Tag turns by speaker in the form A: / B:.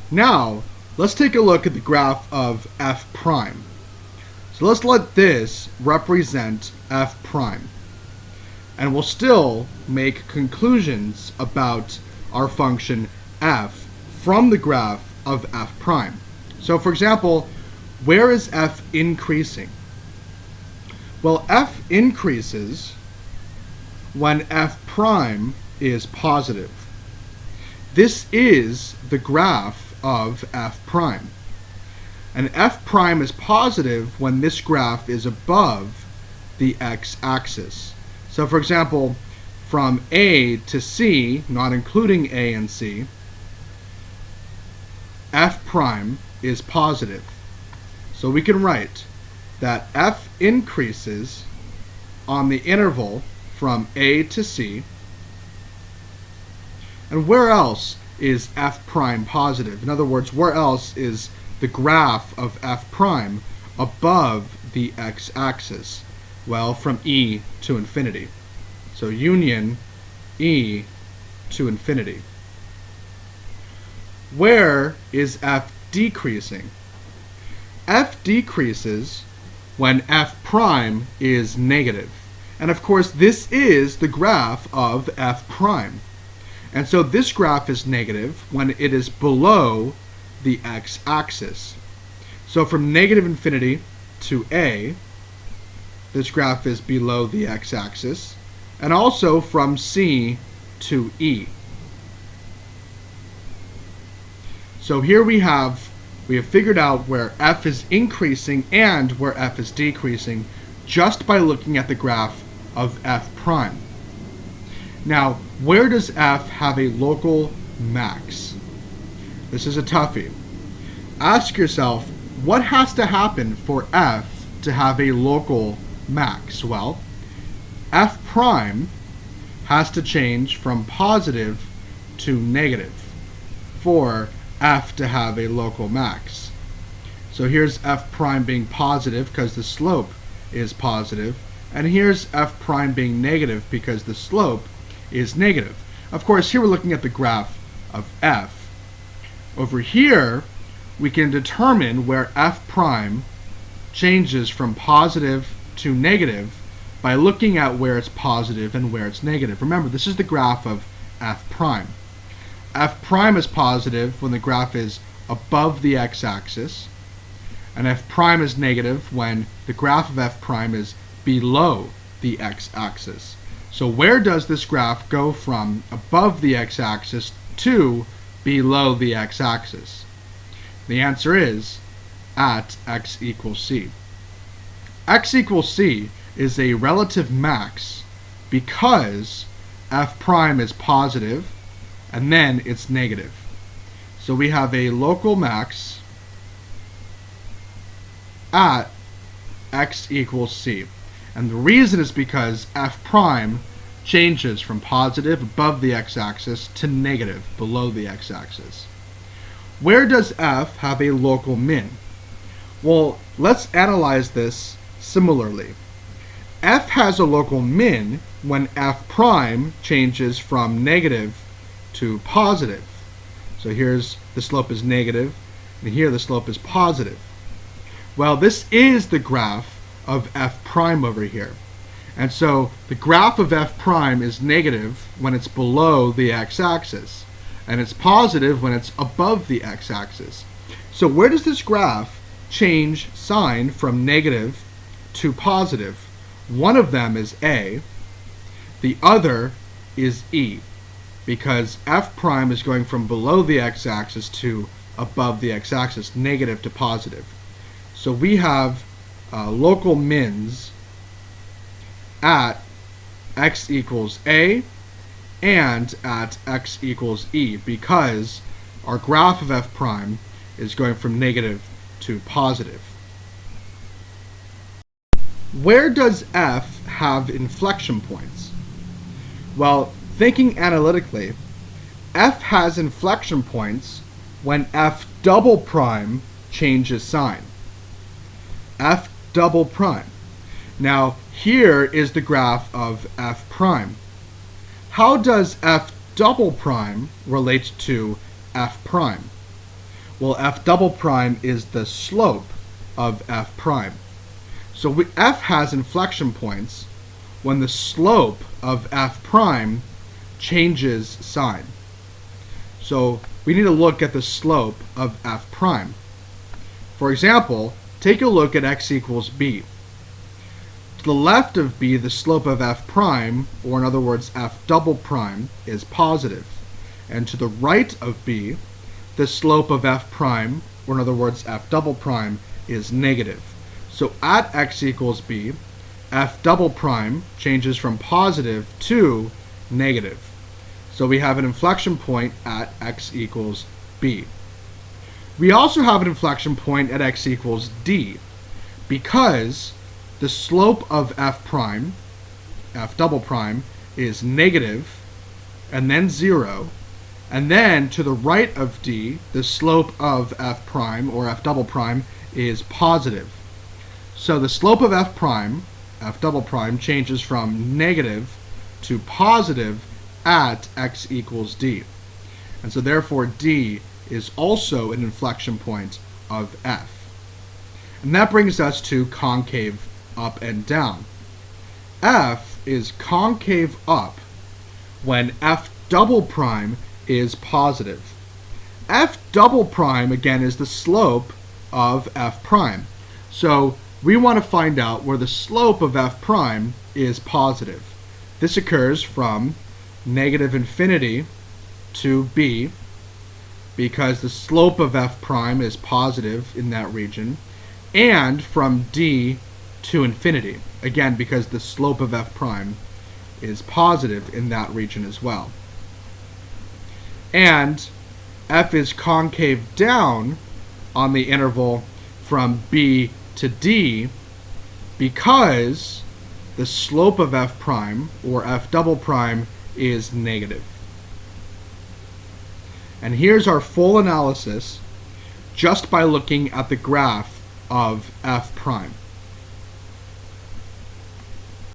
A: Now, let's take a look at the graph of f prime. So let's let this represent f prime. And we'll still make conclusions about our function f from the graph of f prime. So for example, where is f increasing? Well, f increases when f prime is positive. This is the graph of f prime. And f prime is positive when this graph is above the x-axis. So for example, from A to C, not including A and C, f prime is positive. So we can write that f increases on the interval from A to C. And where else is f prime positive? In other words, where else is the graph of f prime above the x-axis? Well, from E to infinity. So union E to infinity. Where is f decreasing? F decreases when f prime is negative. And of course, this is the graph of f prime. And so this graph is negative when it is below the x-axis. So from negative infinity to A, this graph is below the x-axis. And also from C to E. So here we have figured out where f is increasing and where f is decreasing just by looking at the graph of f prime. Now, where does f have a local max? This is a toughie. Ask yourself, what has to happen for f to have a local max? Well, f prime has to change from positive to negative for f to have a local max. So here's f prime being positive because the slope is positive, and here's f prime being negative because the slope is negative. Of course, here we're looking at the graph of f. Over here, we can determine where f prime changes from positive to negative by looking at where it's positive and where it's negative. Remember, this is the graph of f prime. F prime is positive when the graph is above the x-axis, and f prime is negative when the graph of f prime is below the x-axis. So where does this graph go from above the x-axis to below the x-axis? The answer is at x equals c. X equals c is a relative max because f prime is positive and then it's negative. So we have a local max at x equals c. And the reason is because f prime changes from positive above the x-axis to negative below the x-axis. Where does f have a local min? Well, let's analyze this similarly. F has a local min when f prime changes from negative to positive. So here's the slope is negative, and here the slope is positive. Well, this is the graph of f prime over here. And so the graph of f prime is negative when it's below the x-axis, and it's positive when it's above the x-axis. So where does this graph change sign from negative to positive? One of them is A, the other is E, because f prime is going from below the x-axis to above the x-axis, negative to positive. So we have local mins at x equals A and at x equals E, because our graph of f prime is going from negative to positive. Where does f have inflection points? Well, thinking analytically, f has inflection points when f double prime changes sign. F double prime. Now, here is the graph of f prime. How does f double prime relate to f prime? Well, f double prime is the slope of f prime. So f has inflection points when the slope of f prime changes sign. So we need to look at the slope of f prime. For example, take a look at x equals b. To the left of b, the slope of f prime, or in other words f double prime, is positive. And to the right of b, the slope of f prime, or in other words f double prime, is negative. So at x equals b, f double prime changes from positive to negative. So we have an inflection point at x equals b. We also have an inflection point at x equals d, because the slope of f prime, f double prime, is negative, and then 0, and then to the right of d, the slope of f prime, or f double prime, is positive. So the slope of f prime, f double prime, changes from negative to positive at x equals d. And so therefore d is also an inflection point of f. And that brings us to concave up and down. F is concave up when f double prime is positive. F double prime, again, is the slope of f prime. So we want to find out where the slope of f prime is positive. This occurs from negative infinity to b, because the slope of f prime is positive in that region, and from d to infinity, again because the slope of f prime is positive in that region as well. And f is concave down on the interval from b to d, because the slope of f prime, or f double prime, is negative. And here's our full analysis just by looking at the graph of f prime.